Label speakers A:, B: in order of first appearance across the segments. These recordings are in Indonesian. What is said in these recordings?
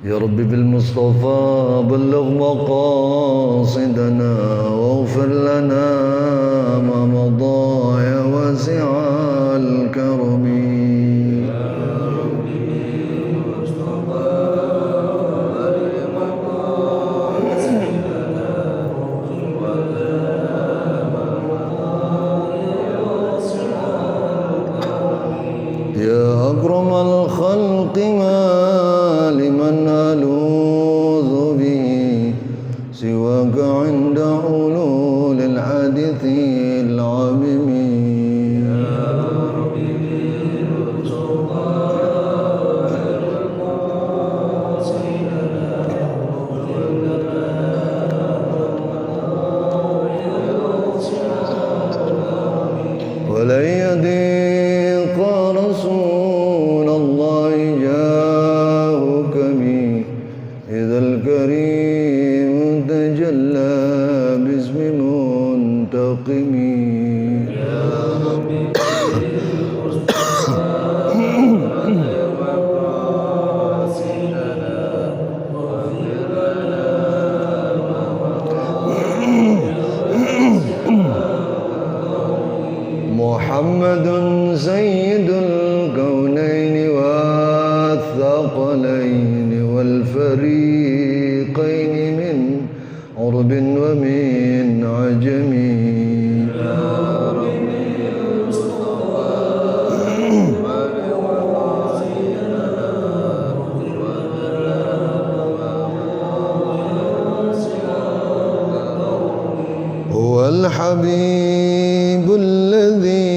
A: يا رب بالمصطفى بلغ مقاصدنا واغفر لنا ما مضى يا واسع الكرم. يا أكرم الخلق ما لمن ألوذ به سواك عند حلول الحادث العميم. ولن يضيق رسول الله جاهك بي إذا الكريم تجلى باسم منتقم. محمد سيد الكونين والثقلين والفريقين من عرب ومن عجم. هو الحبيب الذي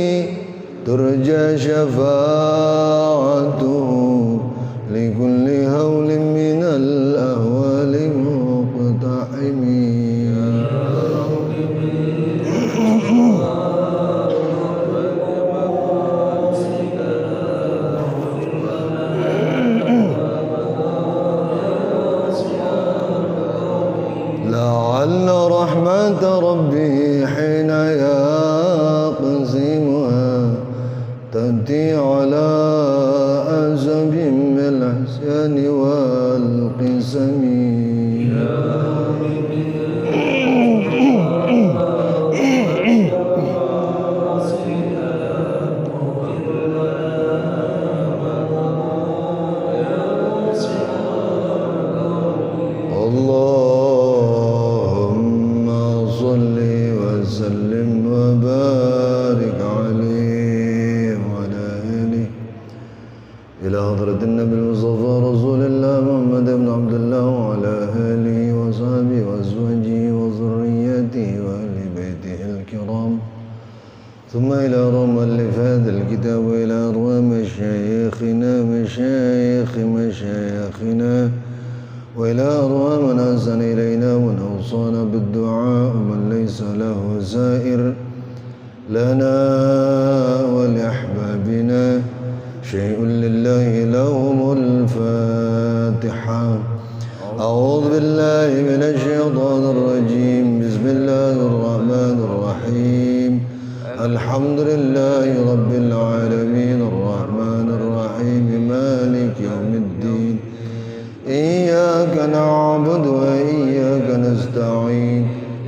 A: ترجى شفاعته لكل هول من الأهوال مقتحم. لعل رحمة ربي حين يقسمها تأتي على أسب من الإحسان والقسم. اللهم صل وسلم وبارك عليه وعلى آله إلى حضرة النبي المصطفى رسول الله محمد بن عبد الله وعلى آله وصحبه وأزواجه وذريته وأهل بيته الكرام، ثم إلى مؤلف هذا الكتاب وإلى أرواح مشايخنا وإلى أرواح من أحسن إلينا ومن أوصانا بالدعاء ومن ليس له سائر لنا ولأحبابنا شيء لله لهم الفاتحة. أعوذ بالله من الشيطان الرجيم. بسم الله الرحمن الرحيم. الحمد لله رب العالمين الرحمن الرحيم مالك يوم الدين. إياك نعبد وإياك نستعين.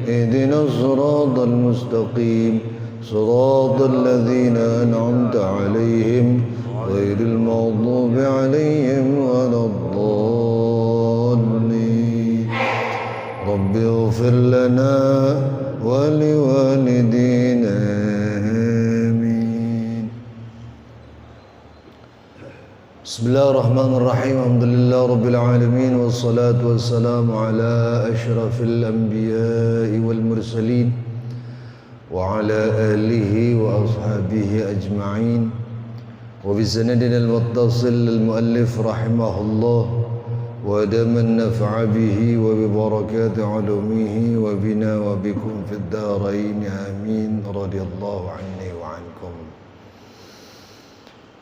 A: اهدنا الصراط المستقيم صراط الذين أنعمت عليهم غير المغضوب عليهم ولا الضالين. رب اغفر لنا ولوالدينا آمين. بسم الله الرحمن الرحيم. الحمد لله رب العالمين والصلاة والسلام على أشرف الأنبياء والمرسلين وعلى آله وأصحابه أجمعين. وبسندنا المتصل للمؤلف رحمه الله ودام النفع به وببركات علومه وبنا وبكم في الدارين آمين. رضي الله عني وعنكم.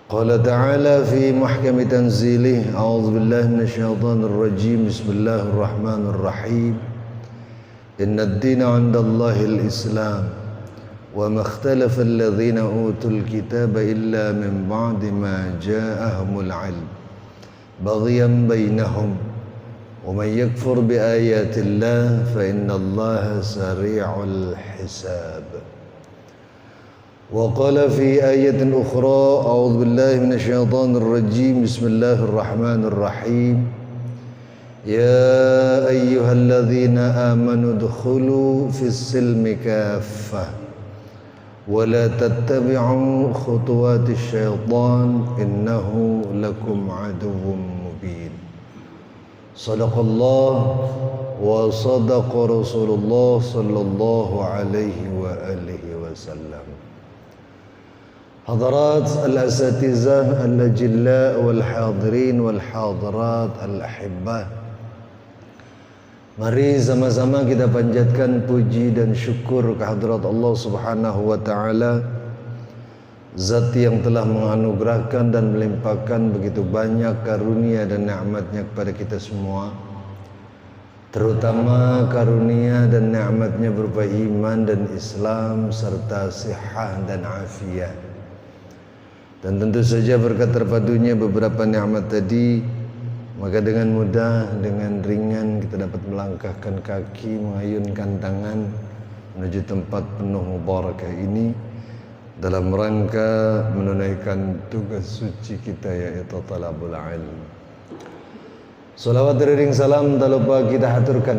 A: قال تعالى في محكم تنزيله: أعوذ بالله من الشيطان الرجيم. بسم الله الرحمن الرحيم. إن الدين عند الله الإسلام وما اختلف الذين أوتوا الكتاب إلا من بعد ما جاءهم العلم بغيا بينهم ومن يكفر بآيات الله فإن الله سريع الحساب. وقال في آية أخرى أعوذ بالله من الشيطان الرجيم بسم الله الرحمن الرحيم يا أيها الذين آمنوا ادخلوا في السلم كافة ولا تتبعوا خطوات الشيطان إنه لكم عدو مبين. صدق الله وصدق رسول الله صلى الله عليه وآله وسلم. حضرات الأساتذة الأجلاء والحاضرين والحاضرات الأحبة, mari sama-sama kita panjatkan puji dan syukur kehadirat Allah Subhanahu wa taala, Zat yang telah menganugerahkan dan melimpahkan begitu banyak karunia dan nikmat-Nya kepada kita semua, terutama karunia dan nikmat-Nya berupa iman dan Islam serta sihah dan afiat. Dan tentu saja berkat terpadunya beberapa nikmat tadi, maka dengan mudah, dengan ringan kita dapat melangkahkan kaki, mengayunkan tangan menuju tempat penuh mubarakah ini dalam rangka menunaikan tugas suci kita, yaitu talabul ilm. Salawat beriring salam tak lupa kita haturkan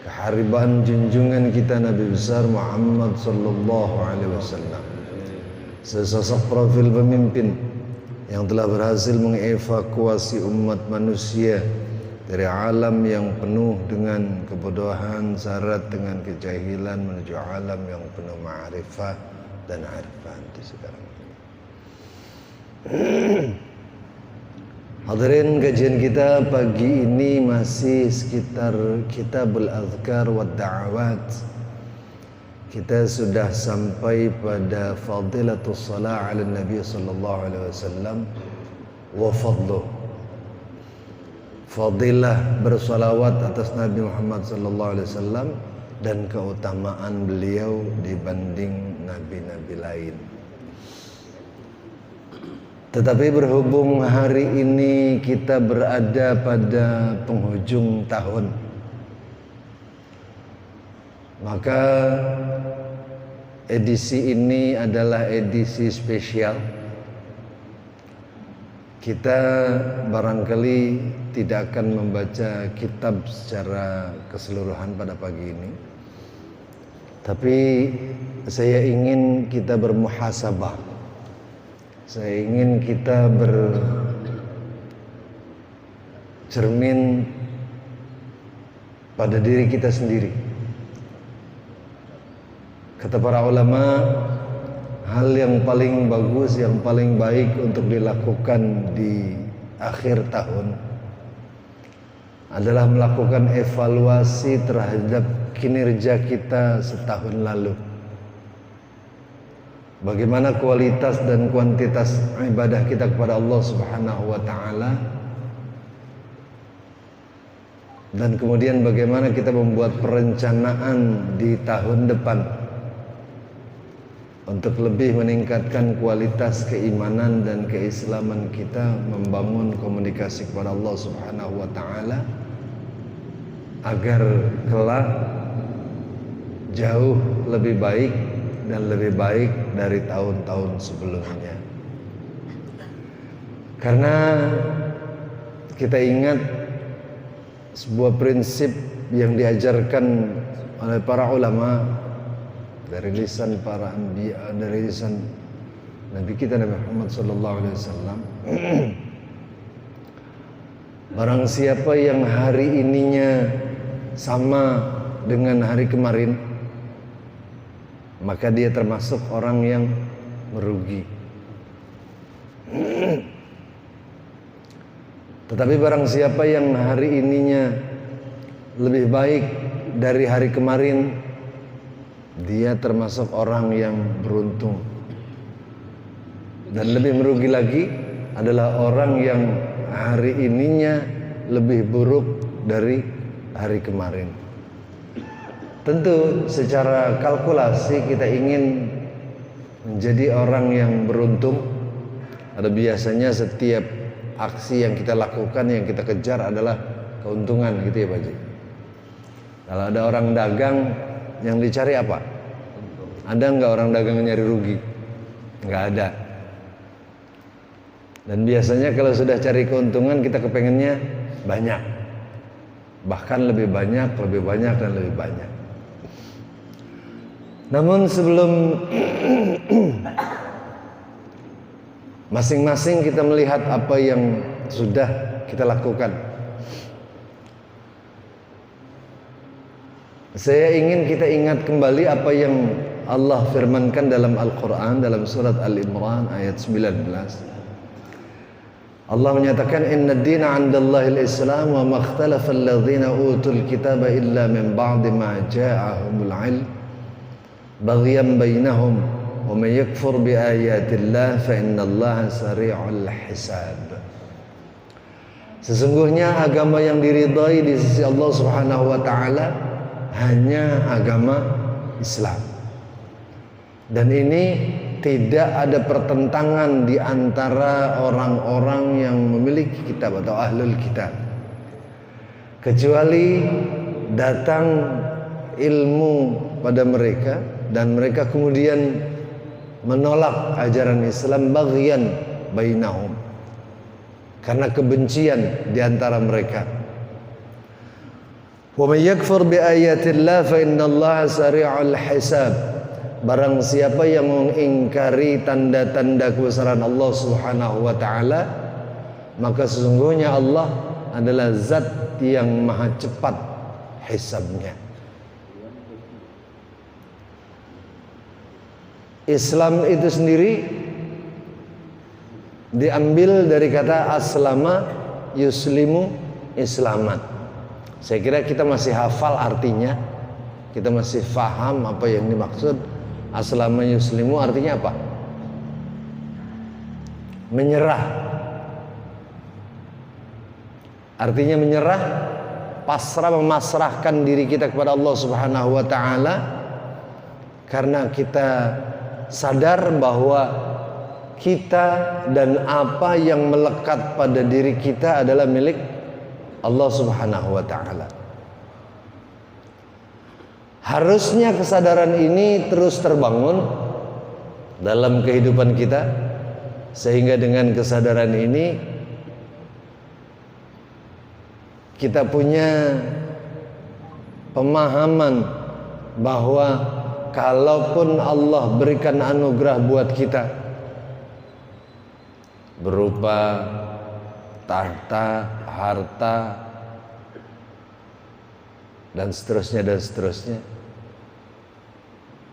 A: keharibaan junjungan kita Nabi besar Muhammad sallallahu alaihi wasallam, sesosok profil pemimpin yang telah berhasil mengevakuasi umat manusia dari alam yang penuh dengan kebodohan, syarat dengan kejahilan menuju alam yang penuh ma'rifah dan arifan di sekarang ini. Hadirin, kajian kita pagi ini masih sekitar Kitabul Azkar wa Da'awat. Kita sudah sampai pada Fadilatus Salah ala Nabi sallallahu alaihi wasallam wa fadluh. Fadilah bersalawat atas Nabi Muhammad sallallahu alaihi wasallam dan keutamaan beliau dibanding nabi-nabi lain. Tetapi berhubung hari ini kita berada pada penghujung tahun, maka edisi ini adalah edisi spesial. Kita barangkali tidak akan membaca kitab secara keseluruhan pada pagi ini, tapi saya ingin kita bermuhasabah. Saya ingin kita bercermin pada diri kita sendiri. Kata para ulama, hal yang paling bagus, yang paling baik untuk dilakukan di akhir tahun adalah melakukan evaluasi terhadap kinerja kita setahun lalu. Bagaimana kualitas dan kuantitas ibadah kita kepada Allah Subhanahu wa taala, dan kemudian bagaimana kita membuat perencanaan di tahun depan untuk lebih meningkatkan kualitas keimanan dan keislaman kita, membangun komunikasi kepada Allah Subhanahu wa taala agar kelak jauh lebih baik dan lebih baik dari tahun-tahun sebelumnya. Karena kita ingat sebuah prinsip yang diajarkan oleh para ulama dari lisan para anbiya, dari lisan Nabi kita Nabi Muhammad sallallahu alaihi wasallam. Barang siapa yang hari ininya sama dengan hari kemarin, maka dia termasuk orang yang merugi. Tetapi barang siapa yang hari ininya lebih baik dari hari kemarin, dia termasuk orang yang beruntung. Dan lebih merugi lagi adalah orang yang hari ininya lebih buruk dari hari kemarin. Tentu secara kalkulasi kita ingin menjadi orang yang beruntung. Ada biasanya setiap aksi yang kita lakukan, yang kita kejar adalah keuntungan gitu ya Pak Haji. Kalau ada orang dagang, yang dicari apa? Ada nggak orang dagang nyari rugi? Nggak ada. Dan biasanya kalau sudah cari keuntungan, kita kepengennya banyak, bahkan lebih banyak dan lebih banyak. Namun sebelum masing-masing kita melihat apa yang sudah kita lakukan, saya ingin kita ingat kembali apa yang Allah firmankan dalam Al-Quran, dalam surat Al-Imran ayat 19. Allah menyatakan, inna ad-dina 'indallahi al-islam wa ma ikhtalafa alladhina utul kitaba illa min ba'di ma ja'ahumul 'ilm baghyan bainahum wa may yakfur bi ayatillah fa innallaha sari'ul hisab. Sesungguhnya agama yang diridhai di sisi Allah Subhanahu wa taala hanya agama Islam. Dan ini tidak ada pertentangan di antara orang-orang yang memiliki kitab atau ahlul kitab, kecuali datang ilmu pada mereka dan mereka kemudian menolak ajaran Islam baghyan bainahum, karena kebencian di antara mereka. Wa may yakfur bi ayatillah fa innallaha sari'ul hisab. Barang siapa yang mengingkari tanda-tanda kebesaran Allah Subhanahu wa taala, maka sesungguhnya Allah adalah zat yang maha cepat hisabnya. Islam itu sendiri diambil dari kata aslama yuslimu islaman. Saya kira kita masih hafal artinya, kita masih faham apa yang dimaksud. Aslama yuslimu artinya apa? Menyerah. Artinya menyerah, pasrah, memasrahkan diri kita kepada Allah Subhanahu wa taala, karena kita sadar bahwa kita dan apa yang melekat pada diri kita adalah milik Allah Subhanahu wa taala. Harusnya kesadaran ini terus terbangun dalam kehidupan kita, sehingga dengan kesadaran ini kita punya pemahaman bahwa kalaupun Allah berikan anugerah buat kita berupa tahta, harta, dan seterusnya,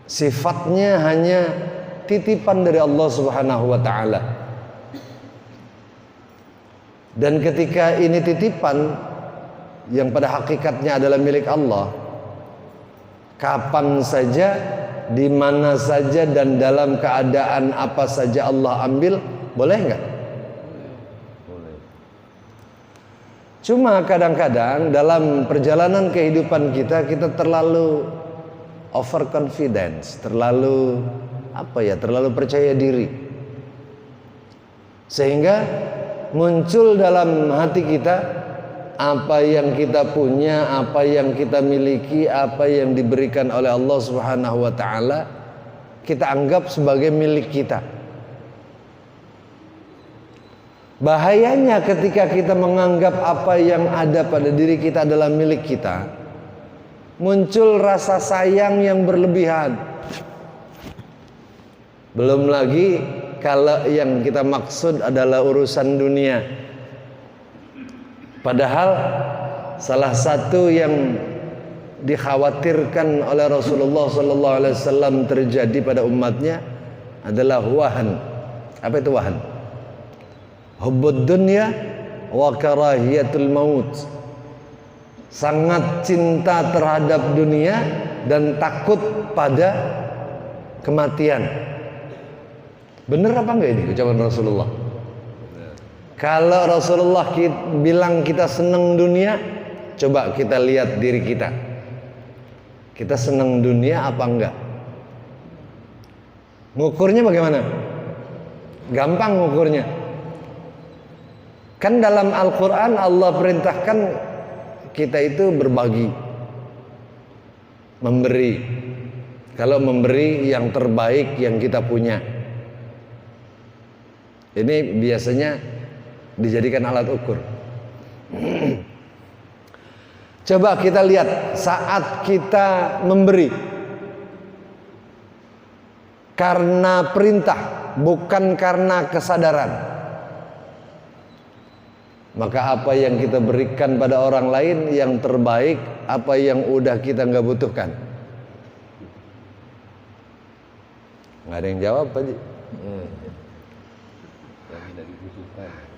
A: sifatnya hanya titipan dari Allah Subhanahu wa taala. Dan ketika ini titipan yang pada hakikatnya adalah milik Allah, kapan saja, di mana saja, dan dalam keadaan apa saja Allah ambil, boleh nggak? Boleh. Cuma kadang-kadang dalam perjalanan kehidupan kita terlalu overconfidence, terlalu percaya diri, sehingga muncul dalam hati kita apa yang kita punya, apa yang kita miliki, apa yang diberikan oleh Allah Subhanahu wa taala, kita anggap sebagai milik kita. Bahayanya ketika kita menganggap apa yang ada pada diri kita adalah milik kita, muncul rasa sayang yang berlebihan. Belum lagi kalau yang kita maksud adalah urusan dunia. Padahal salah satu yang dikhawatirkan oleh Rasulullah SAW terjadi pada umatnya adalah wahan. Apa itu wahan? Hubbud dunya wa karahiyatul maut. Sangat cinta terhadap dunia dan takut pada kematian. Benar apa enggak ini ucapan Rasulullah? Kalau Rasulullah bilang kita senang dunia, coba kita lihat diri kita. Kita senang dunia apa enggak? Ngukurnya bagaimana? Gampang ngukurnya. Kan dalam Al-Quran Allah perintahkan kita itu berbagi, memberi. Kalau memberi yang terbaik yang kita punya. Ini biasanya dijadikan alat ukur. Coba kita lihat saat kita memberi karena perintah, bukan karena kesadaran, maka apa yang kita berikan pada orang lain yang terbaik, apa yang udah kita nggak butuhkan? Nggak ada yang jawab, Pak Ji.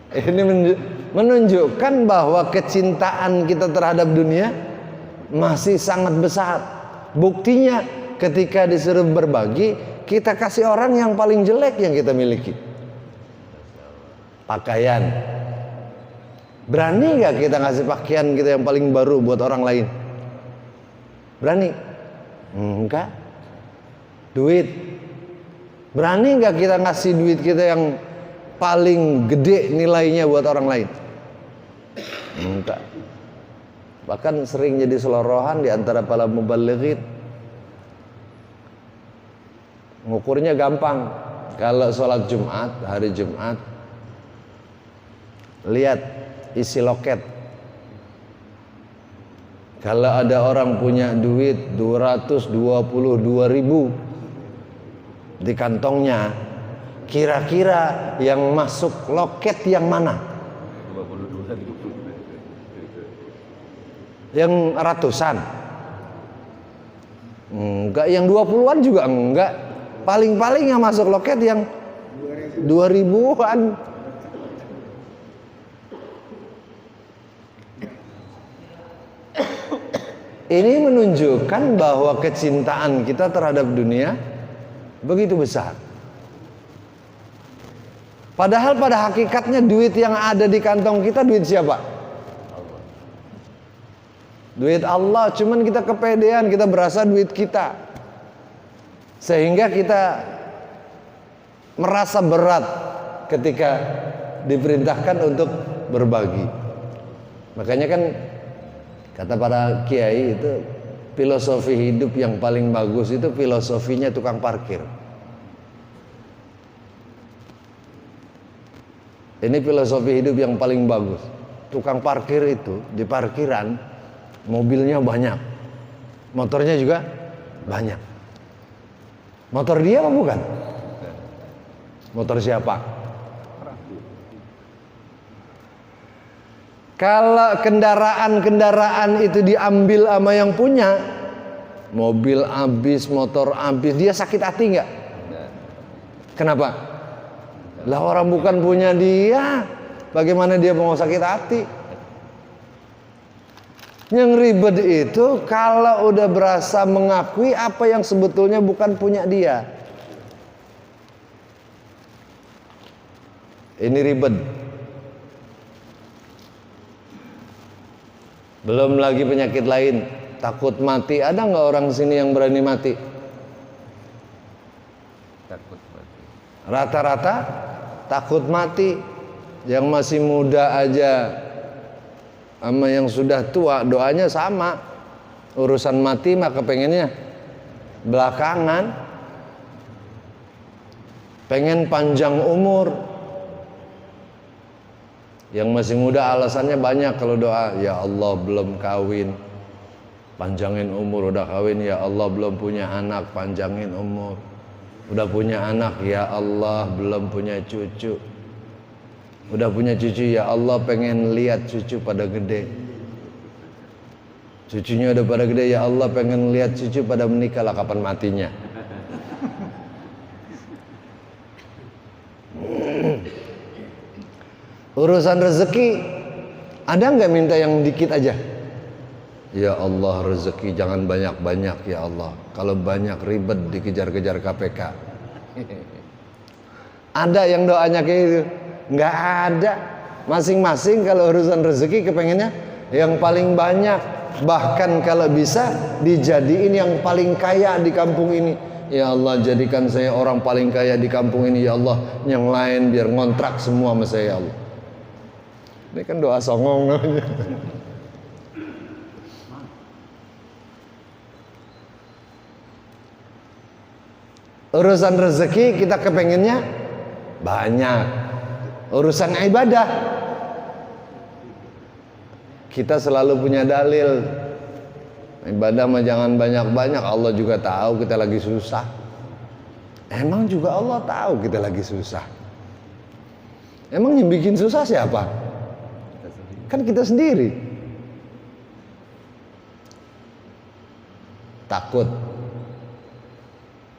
A: Ini menunjukkan bahwa kecintaan kita terhadap dunia masih sangat besar. Buktinya ketika disuruh berbagi, kita kasih orang yang paling jelek yang kita miliki. Pakaian. Berani gak kita ngasih pakaian kita yang paling baru buat orang lain? Berani? Enggak. Duit. Berani gak kita ngasih duit kita yang paling gede nilainya buat orang lain? Enggak. Bahkan sering jadi selorohan di antara para mubalighin. Ngukurnya gampang. Kalau sholat Jumat, hari Jumat, lihat isi loket. Kalau ada orang punya duit 222.000 di kantongnya, kira-kira yang masuk loket yang mana? Yang ratusan? Enggak, yang 20-an juga enggak. Paling-paling yang masuk loket yang 2000-an. Ini menunjukkan bahwa kecintaan kita terhadap dunia begitu besar. Padahal pada hakikatnya duit yang ada di kantong kita duit siapa? Duit Allah. Cuman kita kepedean, kita berasa duit kita, sehingga kita merasa berat ketika diperintahkan untuk berbagi. Makanya kan kata para kiai itu, filosofi hidup yang paling bagus itu filosofinya tukang parkir. Ini filosofi hidup yang paling bagus. Tukang parkir itu di parkiran mobilnya banyak, motornya juga banyak. Motor dia apa bukan? Motor siapa? Kalau kendaraan itu diambil sama yang punya, mobil habis, motor habis, dia sakit hati nggak? Kenapa? Lah orang bukan punya dia, bagaimana dia mau sakit hati? Yang ribet itu kalau udah berasa mengakui apa yang sebetulnya bukan punya dia. Ini ribet. Belum lagi penyakit lain, takut mati. Ada nggak orang sini yang berani mati? Takut mati. Rata-rata takut mati. Yang masih muda aja sama yang sudah tua doanya sama. Urusan mati mah kepengennya belakangan. Pengen panjang umur. Yang masih muda alasannya banyak kalau doa, ya Allah belum kawin, panjangin umur. Udah kawin, ya Allah belum punya anak, panjangin umur. Udah punya anak, ya Allah belum punya cucu. Udah punya cucu, ya Allah pengen lihat cucu pada gede. Cucunya udah pada gede, ya Allah pengen lihat cucu pada menikah. Lah kapan matinya? Urusan rezeki, ada nggak minta yang dikit aja? Ya Allah rezeki jangan banyak-banyak ya Allah. Kalau banyak ribet dikejar-kejar KPK. Ada yang doanya kayak gitu? Nggak ada. Masing-masing kalau urusan rezeki kepengennya yang paling banyak, bahkan kalau bisa dijadiin yang paling kaya di kampung ini. Ya Allah, jadikan saya orang paling kaya di kampung ini ya Allah, yang lain biar ngontrak semua sama saya ya Allah. Ini kan doa songong namanya. Urusan rezeki kita kepengennya banyak. Urusan ibadah kita selalu punya dalil. Ibadah mah jangan banyak-banyak, Allah juga tahu kita lagi susah. Emang juga Allah tahu kita lagi susah. Emang yang bikin susah siapa? Kan kita sendiri.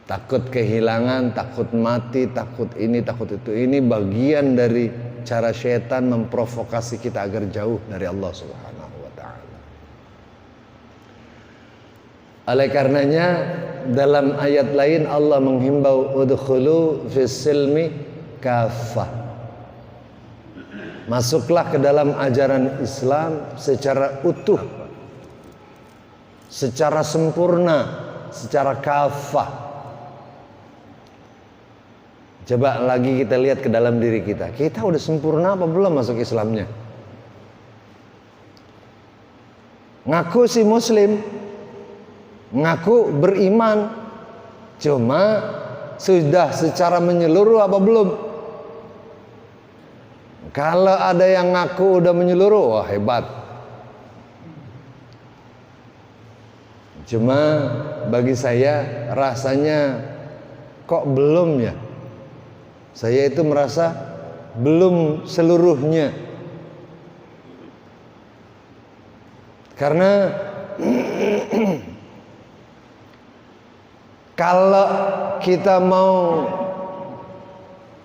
A: Takut kehilangan, takut mati, takut ini, takut itu. Ini bagian dari cara syaitan memprovokasi kita agar jauh dari Allah Subhanahu wa ta'ala. Oleh karenanya dalam ayat lain Allah menghimbau udkhulu fis silmi kafah. Masuklah ke dalam ajaran Islam secara utuh, secara sempurna, secara kafah. Coba lagi kita lihat ke dalam diri kita. Kita udah sempurna apa belum masuk Islamnya? Ngaku si muslim, ngaku beriman, cuma sudah secara menyeluruh apa belum? Kalau ada yang ngaku udah menyeluruh, wah hebat. Cuma bagi saya rasanya kok belum ya. Saya itu merasa belum seluruhnya. Karena kalau kita mau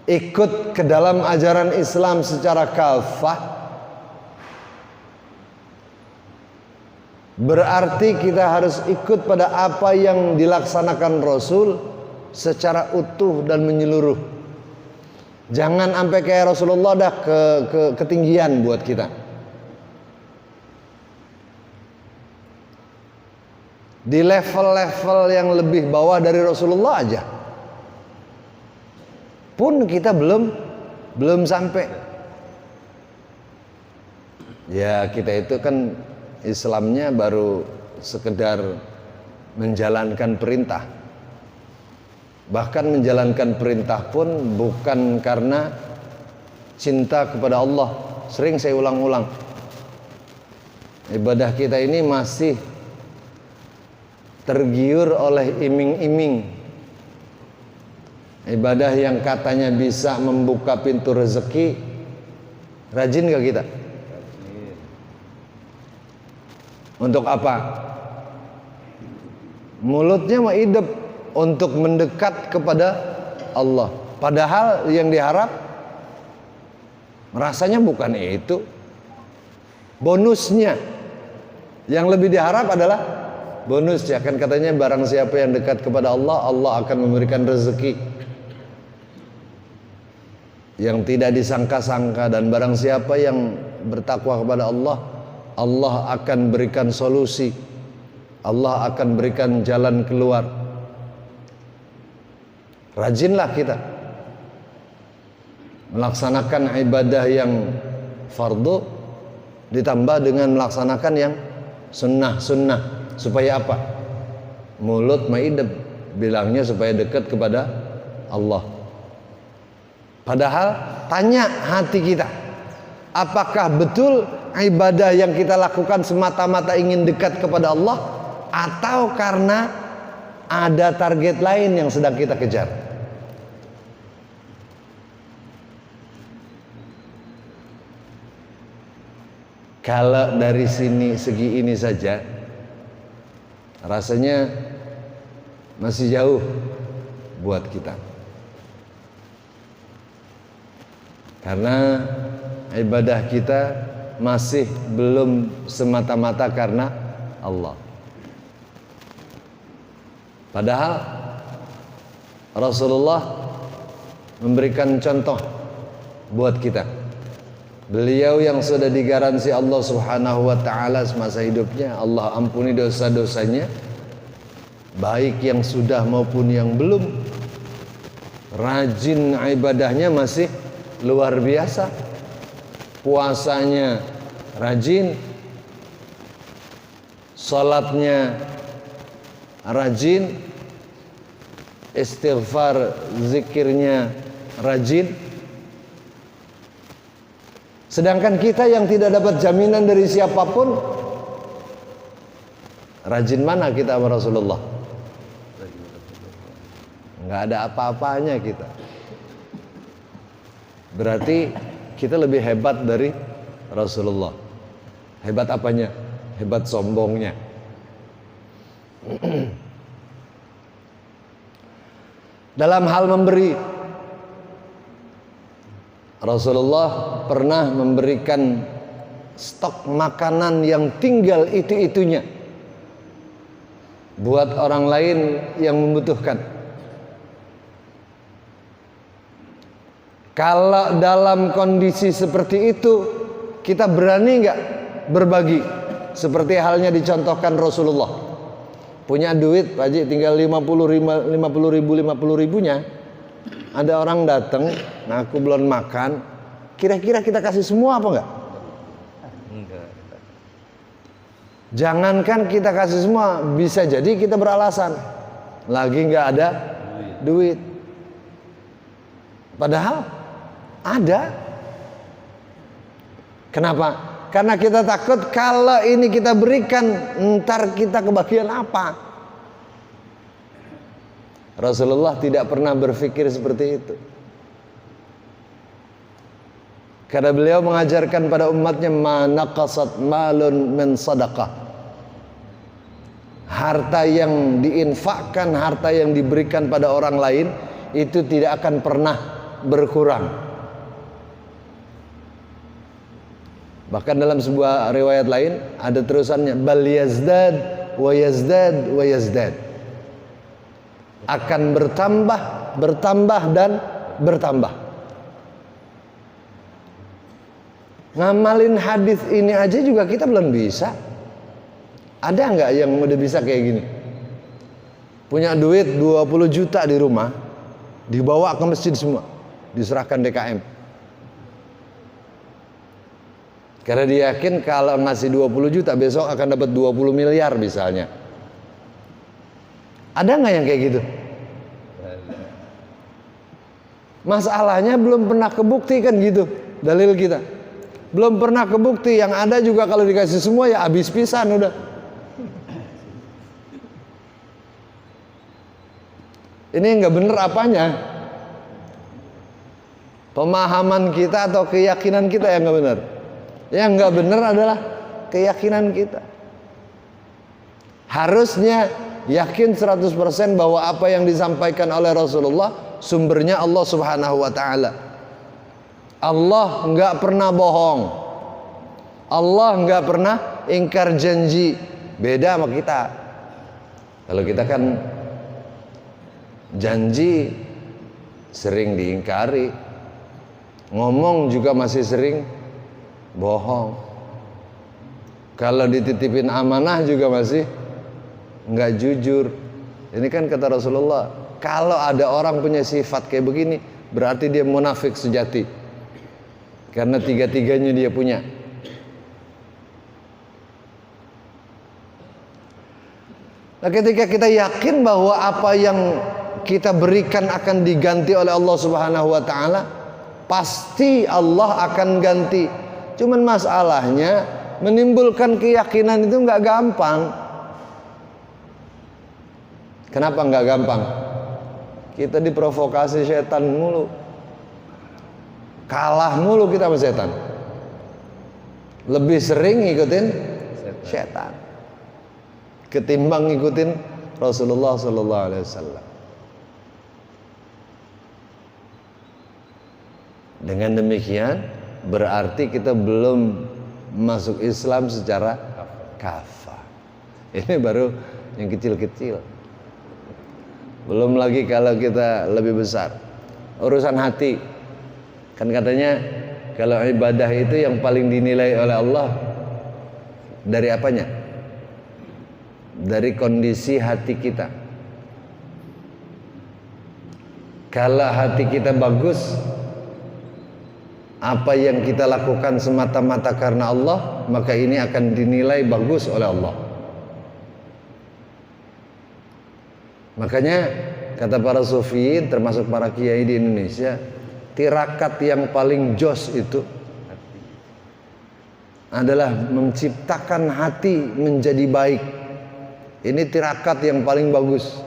A: ikut ke dalam ajaran Islam secara kafah, berarti kita harus ikut pada apa yang dilaksanakan Rasul secara utuh dan menyeluruh. Jangan sampai kayak Rasulullah dah ketinggian buat kita. Di level-level yang lebih bawah dari Rasulullah aja pun kita belum sampai. Ya kita itu kan Islamnya baru sekedar menjalankan perintah. Bahkan menjalankan perintah pun bukan karena cinta kepada Allah. Sering saya ulang-ulang, ibadah kita ini masih tergiur oleh iming-iming. Ibadah yang katanya bisa membuka pintu rezeki, rajin gak kita? Untuk apa? Mulutnya mah hidup untuk mendekat kepada Allah. Padahal yang diharap rasanya bukan itu. Bonusnya yang lebih diharap adalah bonusnya. Kan katanya barang siapa yang dekat kepada Allah, Allah akan memberikan rezeki yang tidak disangka-sangka. Dan barang siapa yang bertakwa kepada Allah, Allah akan berikan solusi, Allah akan berikan jalan keluar. Rajinlah kita melaksanakan ibadah yang fardu ditambah dengan melaksanakan yang sunnah-sunnah. Supaya apa? Mulut maidab bilangnya supaya dekat kepada Allah. Padahal tanya hati kita, apakah betul ibadah yang kita lakukan semata-mata ingin dekat kepada Allah, atau karena ada target lain yang sedang kita kejar? Kalau dari segi ini saja rasanya masih jauh buat kita. Karena ibadah kita masih belum semata-mata karena Allah. Padahal Rasulullah memberikan contoh buat kita. Beliau yang sudah digaransi Allah Subhanahu wa taala semasa hidupnya, Allah ampuni dosa-dosanya, baik yang sudah maupun yang belum. Rajin ibadahnya masih luar biasa. Puasanya rajin, salatnya rajin, istighfar zikirnya rajin. Sedangkan kita yang tidak dapat jaminan dari siapapun, rajin mana kita sama Rasulullah? Nggak ada apa-apanya kita. Berarti kita lebih hebat dari Rasulullah. Hebat apanya? Hebat sombongnya. Dalam hal memberi, Rasulullah pernah memberikan stok makanan yang tinggal itu-itunya buat orang lain yang membutuhkan. Kalau dalam kondisi seperti itu, kita berani nggak berbagi? Seperti halnya dicontohkan Rasulullah. Punya duit, Pak Haji, tinggal 50 ribunya. Ada orang datang, ngaku belum makan. Kira-kira kita kasih semua apa enggak? Enggak. Jangankan kita kasih semua, bisa jadi kita beralasan lagi nggak ada duit. Padahal ada. Kenapa? Karena kita takut kalau ini kita berikan, ntar kita kebagian apa? Rasulullah tidak pernah berpikir seperti itu. Karena beliau mengajarkan pada umatnya, ma naqasat malun min sadaqah. Harta yang diinfakkan, harta yang diberikan pada orang lain itu tidak akan pernah berkurang. Bahkan dalam sebuah riwayat lain ada terusannya, bal yazdad wa yazdad wa yazdad. Akan bertambah, bertambah dan bertambah. Ngamalin hadis ini aja juga kita belum bisa. Ada nggak yang udah bisa kayak gini? Punya duit 20 juta di rumah, dibawa ke masjid semua, diserahkan DKM. Karena dia yakin kalau ngasih 20 juta besok akan dapat 20 miliar misalnya. Ada nggak yang kayak gitu? Masalahnya belum pernah kebukti kan gitu dalil kita. Belum pernah kebukti, yang ada juga kalau dikasih semua ya habis pisan udah. Ini nggak bener apanya? Pemahaman kita atau keyakinan kita yang nggak bener? Yang nggak bener adalah keyakinan kita. Harusnya yakin 100% bahwa apa yang disampaikan oleh Rasulullah sumbernya Allah Subhanahu wa taala. Allah nggak pernah bohong. Allah nggak pernah ingkar janji. Beda sama kita. Kalau kita kan janji sering diingkari, ngomong juga masih sering bohong. Kalau dititipin amanah juga masih nggak jujur. Ini kan kata Rasulullah, kalau ada orang punya sifat kayak begini, berarti dia munafik sejati. Karena tiga-tiganya dia punya. Nah, ketika kita yakin bahwa apa yang kita berikan akan diganti oleh Allah Subhanahu wa taala, pasti Allah akan ganti. Cuman masalahnya menimbulkan keyakinan itu nggak gampang. Kenapa nggak gampang? Kita diprovokasi setan mulu, kalah mulu kita sama setan. Lebih sering ngikutin setan ketimbang ngikutin Rasulullah Sallallahu Alaihi Wasallam. Dengan demikian berarti kita belum masuk Islam secara kafah. Ini baru yang kecil-kecil. Belum lagi kalau kita lebih besar. Urusan hati. Kan katanya Kalau ibadah itu yang paling dinilai oleh Allah dari apanya? Dari kondisi hati kita. Kalau hati kita bagus, apa yang kita lakukan semata-mata karena Allah, maka ini akan dinilai bagus oleh Allah. Makanya kata para sufiyin, termasuk para kiai di Indonesia, tirakat yang paling jos itu adalah menciptakan hati menjadi baik. Ini tirakat yang paling bagus.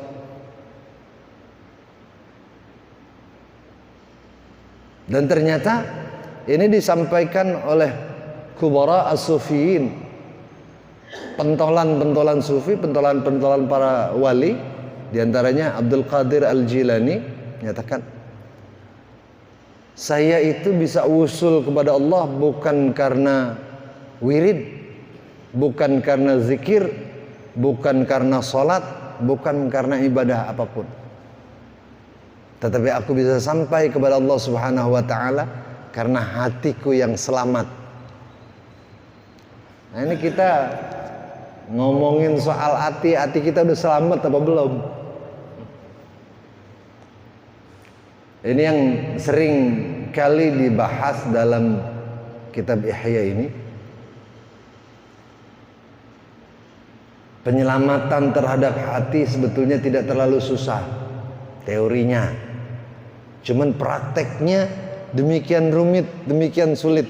A: Dan ternyata ini disampaikan oleh kubara as-sufiyin, pentolan-pentolan sufi, pentolan-pentolan para wali, diantaranya Abdul Qadir Al-Jilani menyatakan, saya itu bisa usul kepada Allah bukan karena wirid, bukan karena zikir, bukan karena sholat, bukan karena ibadah apapun, tetapi aku bisa sampai kepada Allah Subhanahu wa ta'ala karena hatiku yang selamat. Nah, ini kita ngomongin soal hati kita udah selamat apa belum? Ini yang sering kali dibahas dalam kitab Ihya ini. Penyelamatan terhadap hati sebetulnya tidak terlalu susah teorinya. Cuman prakteknya demikian rumit, demikian sulit.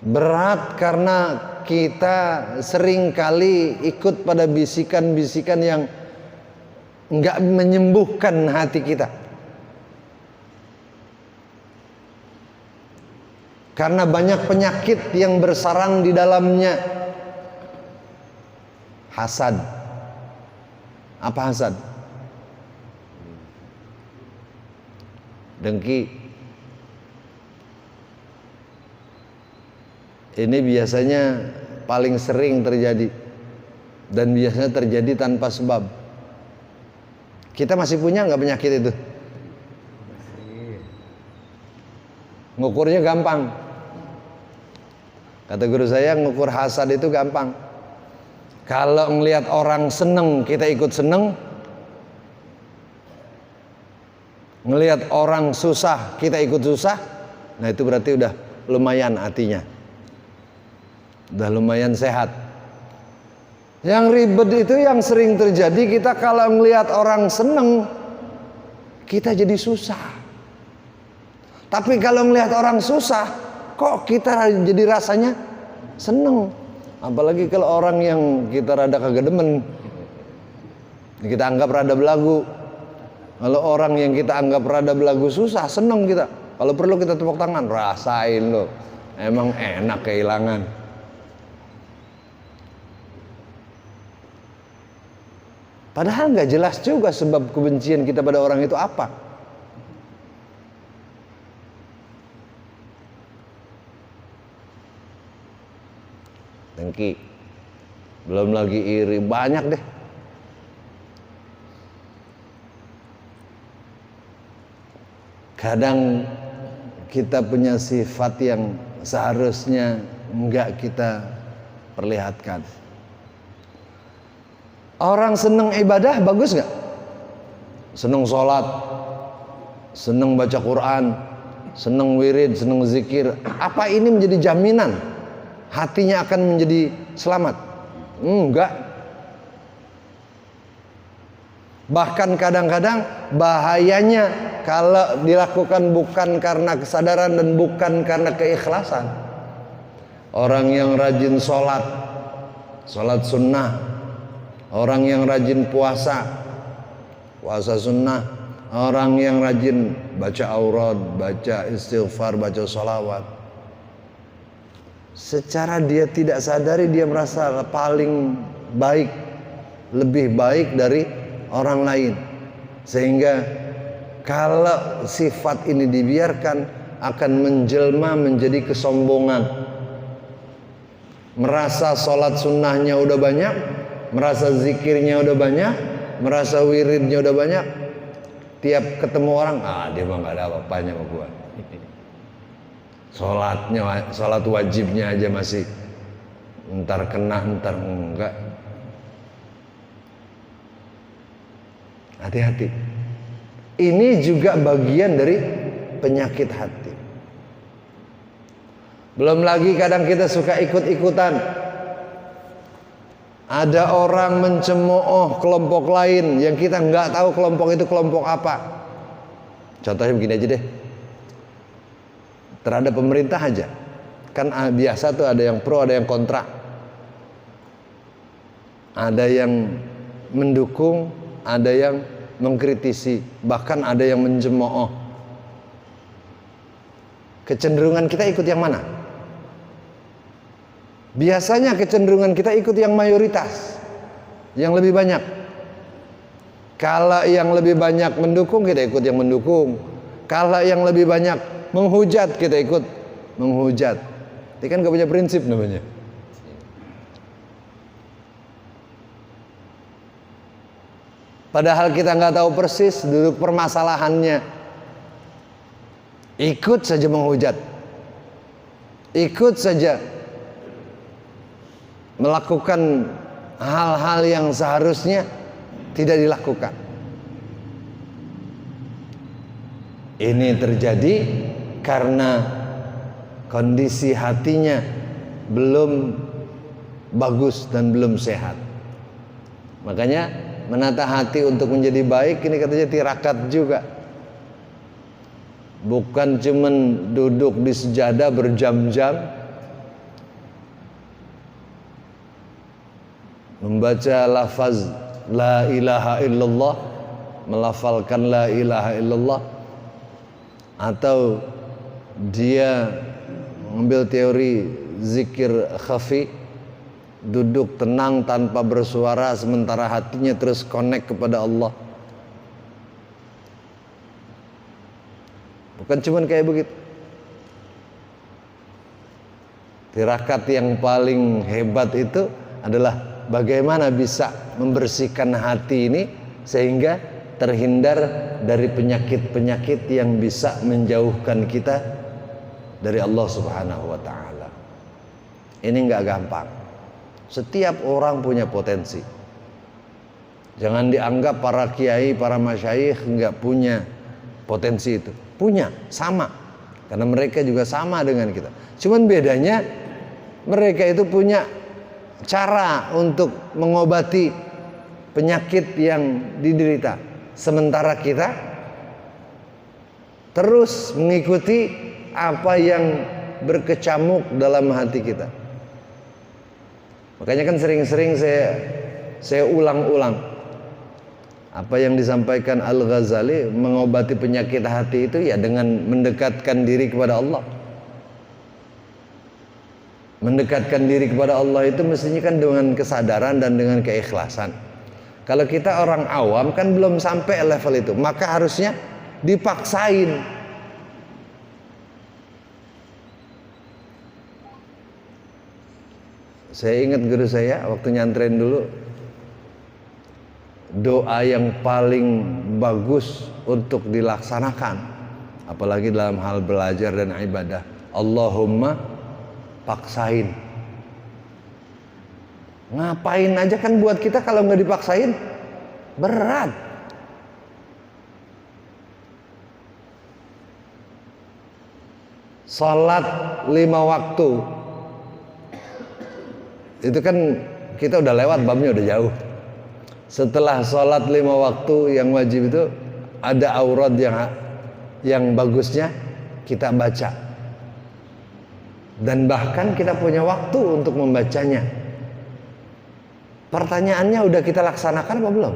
A: Berat karena kita sering kali ikut pada bisikan-bisikan yang enggak menyembuhkan hati kita. Karena banyak penyakit yang bersarang di dalamnya. Hasad. Apa hasad? Dengki. Ini biasanya paling sering terjadi, dan biasanya terjadi tanpa sebab. Kita masih punya nggak penyakit itu? Ngukurnya gampang. Kata guru saya, ngukur hasad itu gampang. Kalau ngelihat orang seneng, kita ikut seneng. Ngelihat orang susah, kita ikut susah. Nah, itu berarti udah lumayan hatinya, udah lumayan sehat. Yang ribet itu yang sering terjadi, kita kalau ngelihat orang seneng, kita jadi susah. Tapi kalau ngelihat orang susah, kok kita jadi rasanya seneng. Apalagi kalau orang yang kita rada kagak demen, kita anggap rada belagu. Kalau orang yang kita anggap rada belagu susah, seneng kita. Kalau perlu kita tepuk tangan, rasain lo, emang enak kehilangan. Padahal nggak jelas juga sebab kebencian kita pada orang itu apa. Dengki, belum lagi iri, banyak deh. Kadang kita punya sifat yang seharusnya enggak kita perlihatkan. Orang seneng ibadah bagus nggak? Seneng sholat, seneng baca Quran, seneng wirid, seneng zikir. Apa ini menjadi jaminan hatinya akan menjadi selamat? Enggak. Bahkan kadang-kadang bahayanya kalau dilakukan bukan karena kesadaran dan bukan karena keikhlasan. Orang yang rajin sholat, sholat sunnah, orang yang rajin puasa, puasa sunnah, orang yang rajin baca aurat, baca istighfar, baca sholawat, secara dia tidak sadari dia merasa paling baik, lebih baik dari orang lain. Sehingga kalau sifat ini dibiarkan akan menjelma menjadi kesombongan. Merasa sholat sunnahnya udah banyak, merasa zikirnya udah banyak, merasa wiridnya udah banyak, Tiap ketemu orang, dia mah nggak ada apa-apanya sama gua. Sholat wajibnya aja masih entar kena, entar enggak. Hati-hati. Ini juga bagian dari penyakit hati. Belum lagi kadang kita suka ikut-ikutan. Ada orang mencemooh kelompok lain yang kita nggak tahu kelompok itu kelompok apa. Contohnya begini aja deh. Terhadap pemerintah aja. Kan biasa tuh ada yang pro, ada yang kontra. Ada yang mendukung, ada yang mengkritisi, bahkan ada yang mencemooh. Kecenderungan kita ikut yang mana? Biasanya kecenderungan kita ikut yang mayoritas, yang lebih banyak. Kalau yang lebih banyak mendukung, kita ikut yang mendukung. Kalau yang lebih banyak menghujat, kita ikut menghujat. Ini kan gak punya prinsip namanya. Padahal kita nggak tahu persis duduk permasalahannya. Ikut saja menghujat. Ikut saja melakukan hal-hal yang seharusnya tidak dilakukan. Ini terjadi karena kondisi hatinya belum bagus dan belum sehat. Makanya menata hati untuk menjadi baik ini katanya tirakat juga. Bukan cuman duduk di sejadah berjam-jam membaca lafaz la ilaha illallah, melafalkan la ilaha illallah, atau dia mengambil teori zikir khafi, duduk tenang tanpa bersuara sementara hatinya terus connect kepada Allah. Bukan cuman kayak begitu. Tirakat yang paling hebat itu adalah bagaimana bisa membersihkan hati ini sehingga terhindar dari penyakit-penyakit yang bisa menjauhkan kita dari Allah Subhanahu wa taala. Ini enggak gampang. Setiap orang punya potensi. Jangan dianggap para kiai, para masyayikh enggak punya potensi itu. Punya, sama. Karena mereka juga sama dengan kita. Cuman bedanya mereka itu punya cara untuk mengobati penyakit yang diderita. Sementara kita terus mengikuti apa yang berkecamuk dalam hati kita. Makanya kan sering-sering saya ulang-ulang apa yang disampaikan Al-Ghazali, mengobati penyakit hati itu ya dengan mendekatkan diri kepada Allah. Mendekatkan diri kepada Allah itu mestinya kan dengan kesadaran dan dengan keikhlasan. Kalau kita orang awam kan belum sampai level itu, maka harusnya dipaksain. Saya ingat guru saya waktu nyantren dulu, doa yang paling bagus untuk dilaksanakan, apalagi dalam hal belajar dan ibadah, Allahumma paksain. Ngapain aja kan buat kita kalau nggak dipaksain berat. Salat 5 waktu itu kan kita udah lewat babnya, udah jauh. Setelah salat 5 waktu yang wajib itu ada aurat yang bagusnya kita baca. Dan bahkan kita punya waktu untuk membacanya. Pertanyaannya udah kita laksanakan apa belum?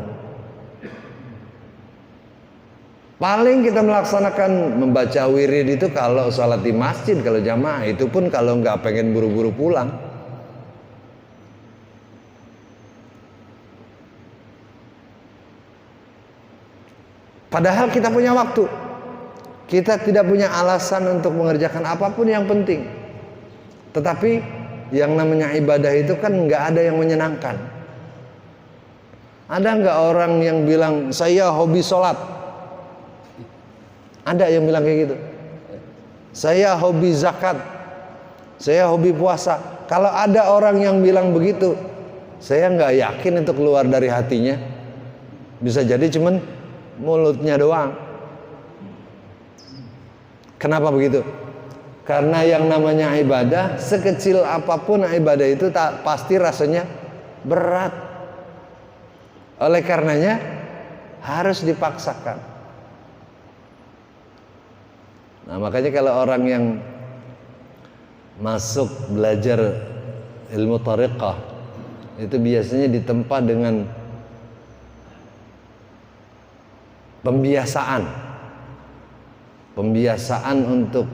A: Paling kita melaksanakan membaca wirid itu kalau sholat di masjid, kalau jamaah, itu pun kalau nggak pengen buru-buru pulang. Padahal kita punya waktu. Kita tidak punya alasan untuk mengerjakan apapun yang penting. Tetapi yang namanya ibadah itu kan nggak ada yang menyenangkan. Ada nggak orang yang bilang saya hobi sholat, Ada yang bilang kayak gitu. Saya hobi zakat, saya hobi puasa. Kalau ada orang yang bilang begitu, saya nggak yakin itu keluar dari hatinya. Bisa jadi cuman mulutnya doang. Kenapa begitu? Karena yang namanya ibadah, sekecil apapun ibadah itu tak pasti rasanya berat. Oleh karenanya harus dipaksakan. Nah, makanya kalau orang yang masuk belajar ilmu thariqah itu biasanya ditempa dengan pembiasaan untuk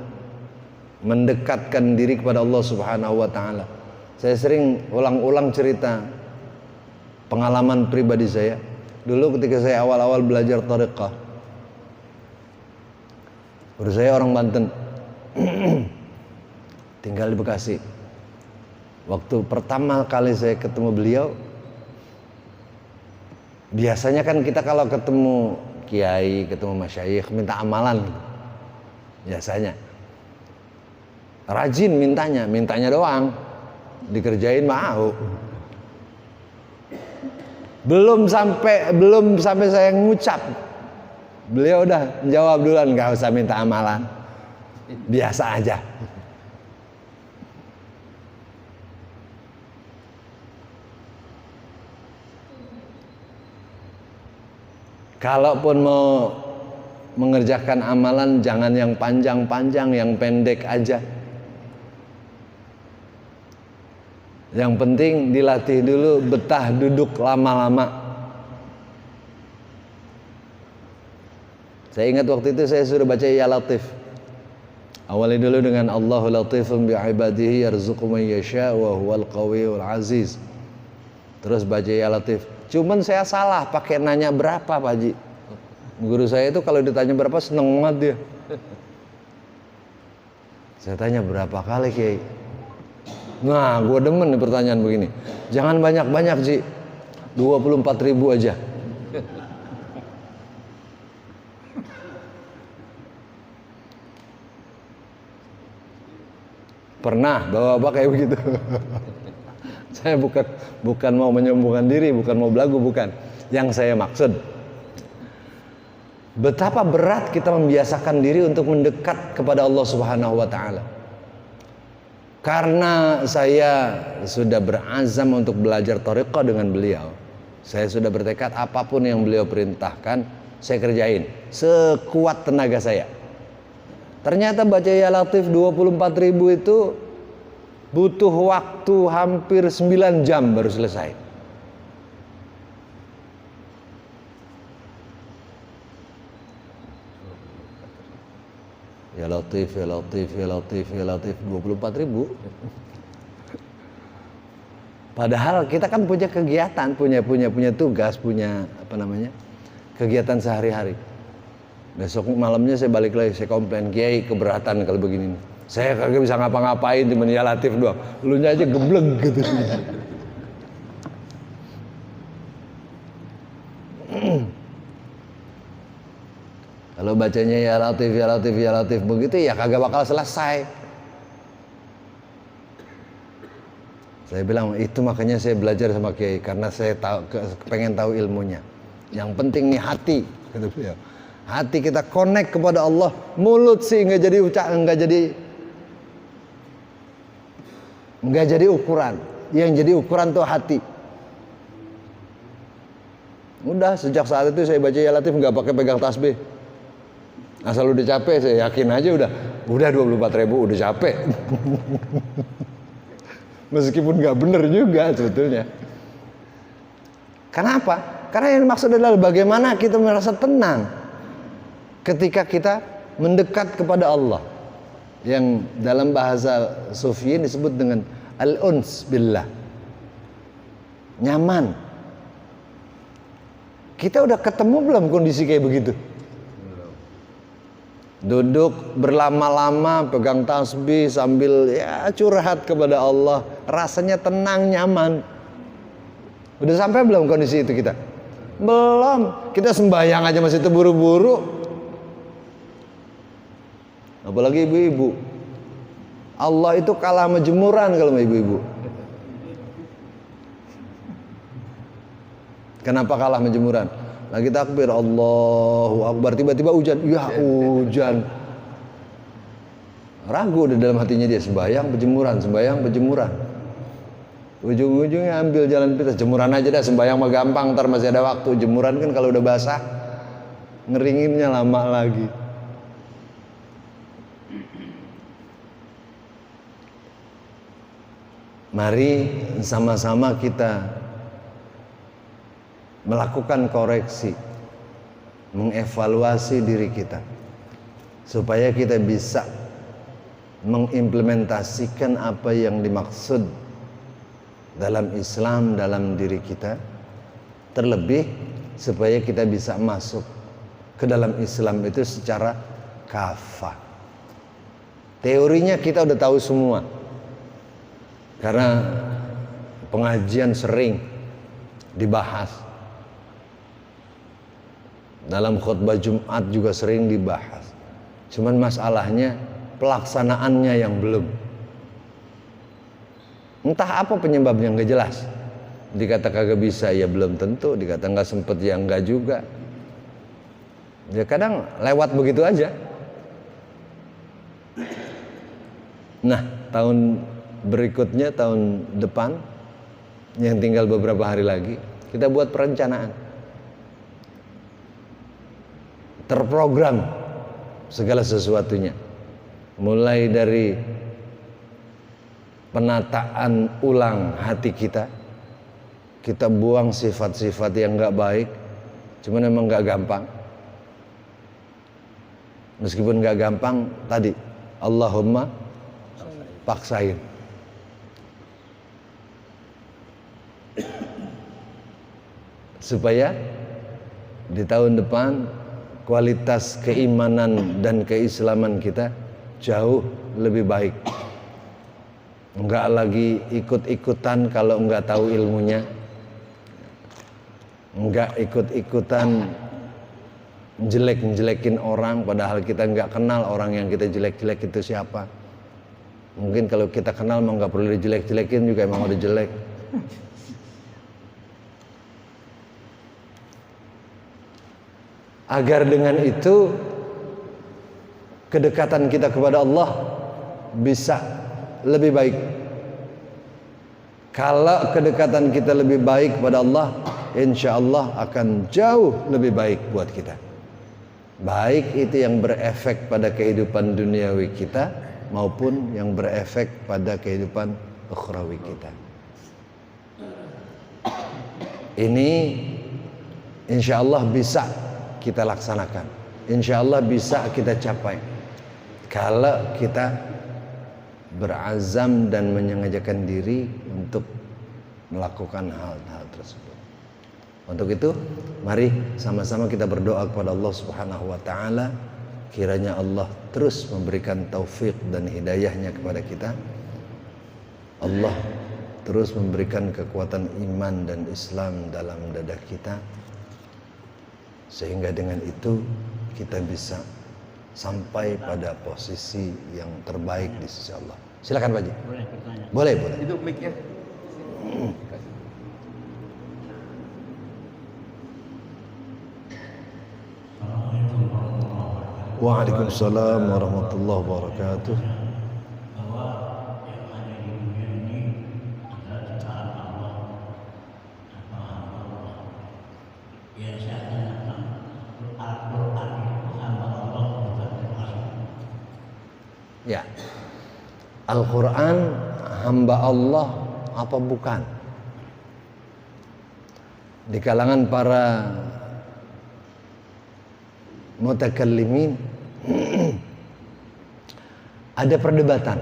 A: mendekatkan diri kepada Allah Subhanahu wa taala. Saya sering ulang-ulang cerita pengalaman pribadi saya. Dulu ketika saya awal-awal belajar thariqah, guru saya orang Banten, tinggal di Bekasi. Waktu pertama kali saya ketemu beliau, biasanya kan kita kalau ketemu kiai, ketemu masyayikh minta amalan, biasanya rajin mintanya doang, dikerjain mau. Belum sampai saya ngucap, beliau udah jawab duluan, gak usah minta amalan, biasa aja. Kalaupun mau mengerjakan amalan, jangan yang panjang-panjang, yang pendek aja. Yang penting dilatih dulu betah duduk lama-lama. Saya ingat waktu itu saya sudah baca Ya Latif. Awali dulu dengan Allahu latifun bi'ibadihi yarzuqu man yasha wa huwal qawiyul aziz. Terus baca Ya Latif. Cuman saya salah pakai nanya berapa, Pak Haji. Guru saya itu kalau ditanya berapa seneng banget dia. Saya tanya berapa kali, Kiai? Nah, gue demen nih pertanyaan begini. Jangan banyak-banyak, Ji. 24.000 aja. Pernah bapak kayak begitu. Saya bukan mau menyombongkan diri, bukan mau belagu, bukan. Yang saya maksud, betapa berat kita membiasakan diri untuk mendekat kepada Allah Subhanahu wa taala. Karena saya sudah berazam untuk belajar thariqah dengan beliau, saya sudah bertekad apapun yang beliau perintahkan saya kerjain sekuat tenaga saya. Ternyata baca Ya Latif 24.000 itu butuh waktu hampir 9 jam baru selesai. Ya Latif, Ya Latif, Ya Latif, Ya Latif 24.000. Padahal kita kan punya kegiatan, punya tugas, punya kegiatan sehari-hari. Besok malamnya saya balik lagi, saya komplain, Kiai keberatan kalau begini. Saya kagak bisa ngapa-ngapain, cuma Ya Latif doang. Lunya aja geblek gitu. Kalau bacanya Ya Latif, Ya Latif, Ya Latif begitu ya kagak bakal selesai. Saya bilang itu makanya saya belajar sama Kiai, karena saya pengen tahu ilmunya. Yang penting nih hati, kata beliau. Hati kita connect kepada Allah. Mulut sih nggak jadi ukuran. Yang jadi ukuran tuh hati. Udah sejak saat itu saya baca Ya Latif nggak pakai pegang tasbih. Asal udah capek, saya yakin aja udah 24.000 udah capek. Meskipun nggak bener juga sebetulnya. Kenapa? Karena yang maksud adalah bagaimana kita merasa tenang ketika kita mendekat kepada Allah, yang dalam bahasa Sufiyin disebut dengan al-uns billah, nyaman. Kita udah ketemu belum kondisi kayak begitu? Duduk berlama-lama pegang tasbih sambil ya curhat kepada Allah, rasanya tenang, nyaman. Udah sampai belum kondisi itu kita? Belum. Kita sembahyang aja masih terburu-buru. Apalagi ibu-ibu. Allah itu kalah sama jemuran kalau sama ibu-ibu. Kenapa kalah sama jemuran? Lagi takbir Allahu Akbar, tiba-tiba hujan. Ya hujan. Ragu di dalam hatinya dia, sembahyang berjemuran. Ujung-ujungnya ambil jalan pintas, jemuran aja dah, sembahyang mah gampang, ntar masih ada waktu. Jemuran kan kalau udah basah ngeringinnya lama lagi. Mari sama-sama kita melakukan koreksi, mengevaluasi diri kita supaya kita bisa mengimplementasikan apa yang dimaksud dalam Islam dalam diri kita, terlebih supaya kita bisa masuk ke dalam Islam itu secara kafah. Teorinya kita udah tahu semua karena pengajian sering dibahas, dalam khutbah Jumat juga sering dibahas. Cuman masalahnya pelaksanaannya yang belum. Entah apa penyebabnya, nggak jelas. Dikata kagak bisa ya belum tentu, dikata nggak sempet ya nggak juga. Ya kadang lewat begitu aja. Nah, tahun berikutnya, tahun depan yang tinggal beberapa hari lagi, kita buat perencanaan, terprogram segala sesuatunya, mulai dari penataan ulang hati kita. Kita buang sifat-sifat yang nggak baik, cuman emang nggak gampang. Meskipun nggak gampang, tadi Allahumma paksain. Supaya di tahun depan kualitas keimanan dan keislaman kita jauh lebih baik. Enggak lagi ikut-ikutan kalau enggak tahu ilmunya, enggak ikut-ikutan jelek-jelekin orang padahal kita enggak kenal orang yang kita jelek-jelek itu siapa. Mungkin kalau kita kenal mah enggak perlu dijelek-jelekin juga, emang udah jelek. Agar dengan itu kedekatan kita kepada Allah bisa lebih baik. Kalau kedekatan kita lebih baik kepada Allah, insya Allah akan jauh lebih baik buat kita. Baik itu yang berefek pada kehidupan duniawi kita maupun yang berefek pada kehidupan ukhrawi kita. Ini insya Allah bisa kita laksanakan, insya Allah bisa kita capai kalau kita berazam dan menyengajakan diri untuk melakukan hal-hal tersebut. Untuk itu, mari sama-sama kita berdoa kepada Allah Subhanahu wa taala, kiranya Allah terus memberikan taufik dan hidayahnya kepada kita. Allah terus memberikan kekuatan iman dan Islam dalam dada kita, sehingga dengan itu kita bisa sampai pada posisi yang terbaik di sisi Allah. Silakan Pak Haji.
B: Boleh bertanya?
A: Boleh.
C: Itu mic-nya.
A: Waalaikumsalam warahmatullahi wabarakatuh.
B: Bahwa yang ada di dunia ini adalah ciptaan Allah, Allah. Biasanya Al-Quran itu hamba Allah bukan termasuk.
A: Ya, Al-Quran hamba Allah apa bukan? Di kalangan para mutakallimin ada perdebatan.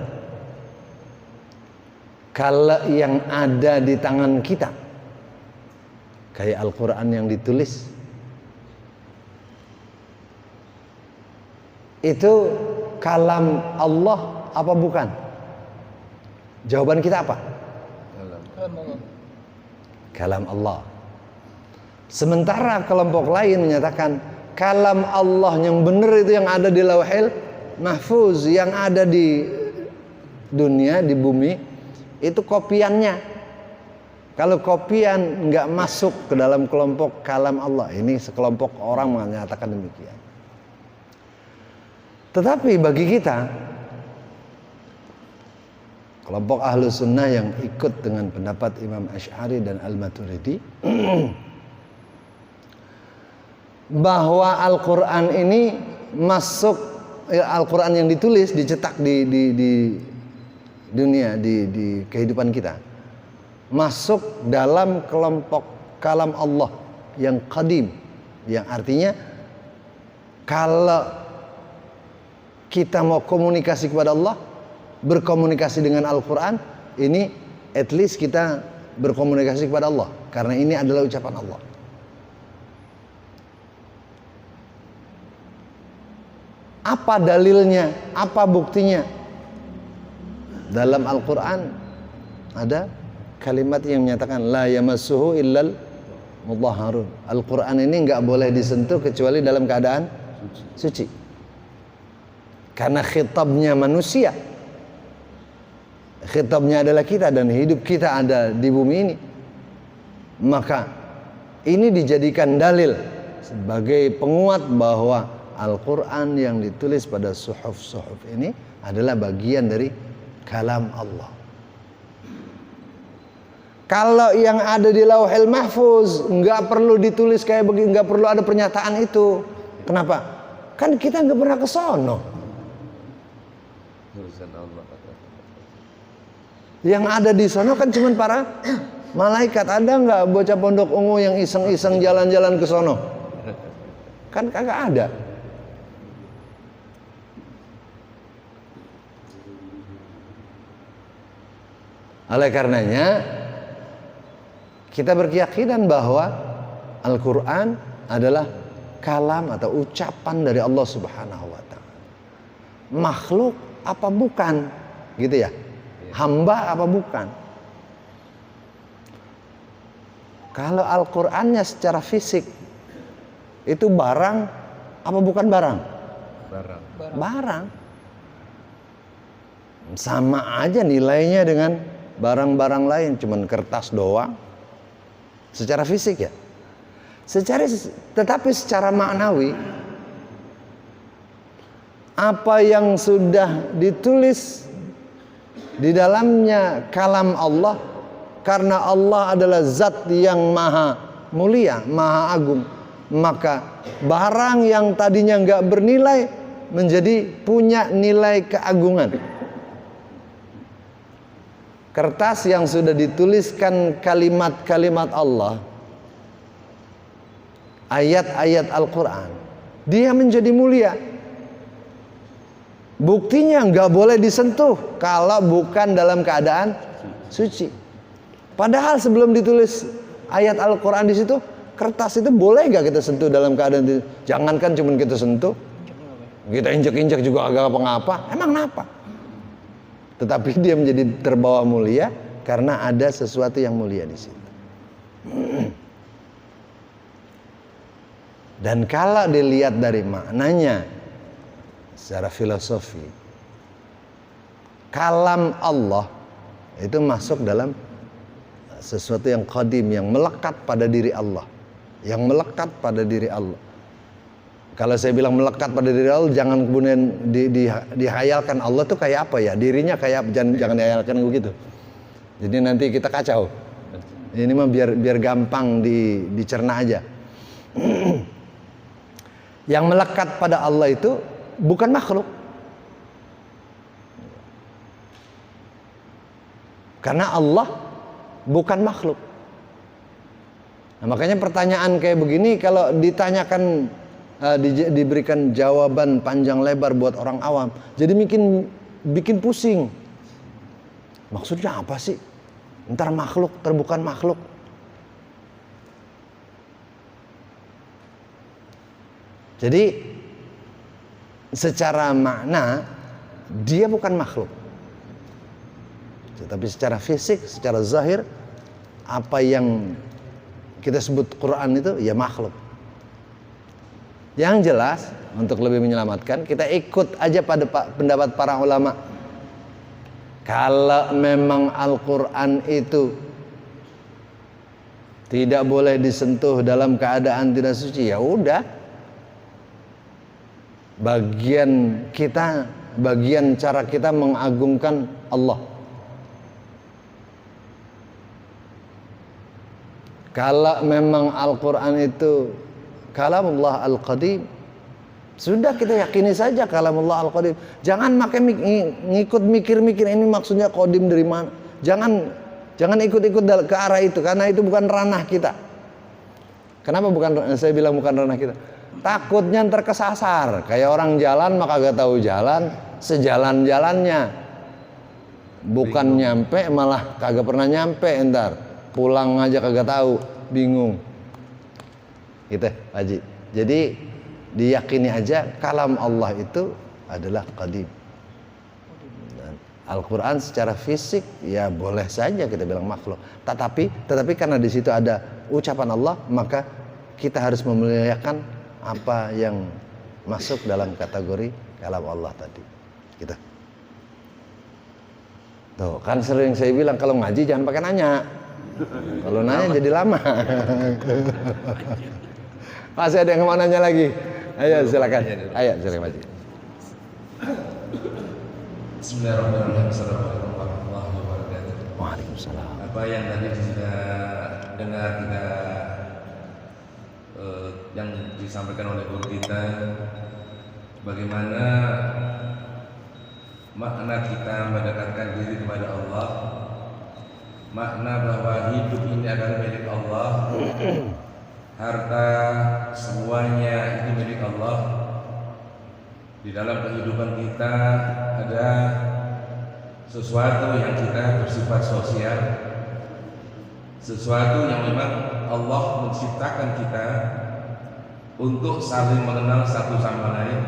A: Kalau yang ada di tangan kita kayak Al-Quran yang ditulis itu kalam Allah apa bukan? Jawaban kita apa? Kalam Allah. Sementara kelompok lain menyatakan kalam Allah yang benar itu yang ada di Lauhil mahfuz yang ada di dunia, di bumi, itu kopiannya. Kalau kopian nggak masuk ke dalam kelompok kalam Allah, ini sekelompok orang menyatakan demikian. Tetapi bagi kita, kelompok ahlu sunnah yang ikut dengan pendapat Imam Asy'ari dan Al-Maturidi, bahwa Al-Quran ini masuk, Al-Quran yang ditulis, dicetak di dunia, di kehidupan kita, masuk dalam kelompok kalam Allah yang qadim, yang artinya kalau kita mau komunikasi kepada Allah, berkomunikasi dengan Al-Quran, ini at least kita berkomunikasi kepada Allah, karena ini adalah ucapan Allah. Apa dalilnya? Apa buktinya? Dalam Al-Quran ada kalimat yang menyatakan la yamassuhu illal mutahharun. Al-Quran ini nggak boleh disentuh kecuali dalam keadaan suci. Karena khitabnya manusia, khitabnya adalah kita, dan hidup kita ada di bumi ini. Maka ini dijadikan dalil sebagai penguat bahwa Al-Quran yang ditulis pada suhuf-suhuf ini adalah bagian dari kalam Allah. Kalau yang ada di Lauhil Mahfuz nggak perlu ditulis kayak begini, nggak perlu ada pernyataan itu. Kenapa? Kan kita nggak pernah ke sono. Yang ada di sono kan cuma para malaikat. Ada nggak bocah pondok ungu yang iseng-iseng jalan-jalan ke sono? Kan kagak ada. Oleh karenanya kita berkeyakinan bahwa Al-Quran adalah kalam atau ucapan dari Allah Subhanahu wa ta'ala. Makhluk apa bukan? Gitu ya. Hamba apa bukan? Kalau Al-Qur'annya secara fisik itu barang apa bukan barang? Barang. Sama aja nilainya dengan barang-barang lain, cuman kertas doang. Secara fisik ya. Tetapi secara maknawi, apa yang sudah ditulis di dalamnya kalam Allah, karena Allah adalah zat yang maha mulia, maha agung, maka barang yang tadinya nggak bernilai menjadi punya nilai keagungan. Kertas yang sudah dituliskan kalimat-kalimat Allah, ayat-ayat Al-Quran, dia menjadi mulia. Buktinya nggak boleh disentuh kalau bukan dalam keadaan suci. Padahal sebelum ditulis ayat Al-Quran di situ, kertas itu boleh nggak kita sentuh dalam keadaan itu? Jangankan cuma kita sentuh, kita injek-injek juga agak apa-apa. Emang kenapa? Tetapi dia menjadi terbawa mulia karena ada sesuatu yang mulia di situ. Dan kalau dilihat dari maknanya secara filosofi, kalam Allah itu masuk dalam sesuatu yang qadim, yang melekat pada diri Allah, yang melekat pada diri Allah. Kalau saya bilang melekat pada diri Allah, jangan kemudian dihayalkan Allah tuh kayak apa ya, dirinya kayak apa, jangan dihayalkan begitu. Jadi nanti kita kacau. Ini mah biar gampang dicerna aja. Yang melekat pada Allah itu bukan makhluk. Karena Allah bukan makhluk. Nah, makanya pertanyaan kayak begini kalau ditanyakan, diberikan jawaban panjang lebar buat orang awam, jadi bikin pusing. Maksudnya apa sih? Ntar makhluk, ntar bukan makhluk. Jadi secara makna dia bukan makhluk, tetapi secara fisik, secara zahir, apa yang kita sebut Quran itu ya makhluk. Yang jelas untuk lebih menyelamatkan kita ikut aja pada pendapat para ulama. Kalau memang Al-Quran itu tidak boleh disentuh dalam keadaan tidak suci, ya udah. Bagian cara kita mengagungkan Allah. Kalau memang Al-Quran itu kalamullah Al-Qadim, sudah kita yakini saja kalamullah Al-Qadim. Jangan ngikut mikir-mikir ini maksudnya qadim dari mana. Jangan ikut-ikut ke arah itu, karena itu bukan ranah kita. Kenapa saya bilang bukan ranah kita? Takutnya ntar kesasar. Kayak orang jalan maka gak tahu jalan, sejalan-jalannya. Bukan nyampe malah kagak pernah nyampe, ntar pulang aja kagak tahu, bingung. Gitu, Haji. Jadi diyakini aja kalam Allah itu adalah qadim. Al-Quran secara fisik ya boleh saja kita bilang makhluk, tetapi karena di situ ada ucapan Allah, maka kita harus memuliakan apa yang masuk dalam kategori kalam Allah tadi. Gitu. Tuh, kan sering saya bilang kalau ngaji jangan pakai nanya. Kalau nanya jadi lama. Masih ada yang mau nanya lagi? Ayo silakan. Ayo silakan Haji.
C: Bismillahirrahmanirrahim. Assalamualaikum warahmatullahi wabarakatuh.
A: Waalaikumsalam.
C: Apa yang tadi kita dengar yang disampaikan oleh guru kita, bagaimana makna kita mendekatkan diri kepada Allah, makna bahwa hidup ini adalah milik Allah, harta semuanya itu milik Allah. Di dalam kehidupan kita ada sesuatu yang kita bersifat sosial, sesuatu yang memang Allah menciptakan kita untuk saling mengenal satu sama lain.